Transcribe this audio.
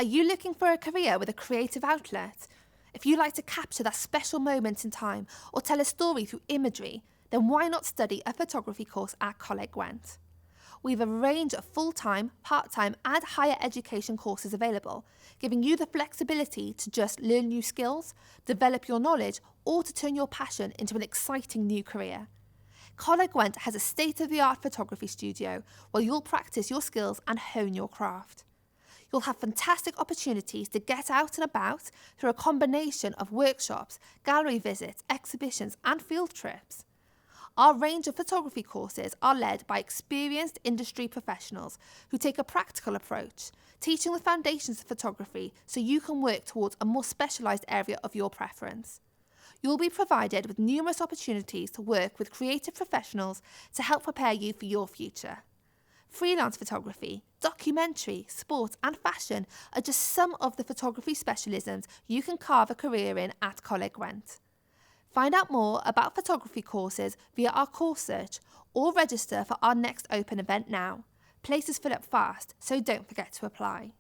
Are you looking for a career with a creative outlet? If you like to capture that special moment in time or tell a story through imagery, then why not study a photography course at Coleg Gwent? We have a range of full-time, part-time and higher education courses available, giving you the flexibility to just learn new skills, develop your knowledge, or to turn your passion into an exciting new career. Coleg Gwent has a state-of-the-art photography studio where you'll practice your skills and hone your craft. You'll have fantastic opportunities to get out and about through a combination of workshops, gallery visits, exhibitions and field trips. Our range of photography courses are led by experienced industry professionals who take a practical approach, teaching the foundations of photography so you can work towards a more specialised area of your preference. You'll be provided with numerous opportunities to work with creative professionals to help prepare you for your future. Freelance photography, documentary, sport and fashion are just some of the photography specialisms you can carve a career in at Coleg Gwent. Find out more about photography courses via our course search or register for our next open event now. Places fill up fast, so don't forget to apply.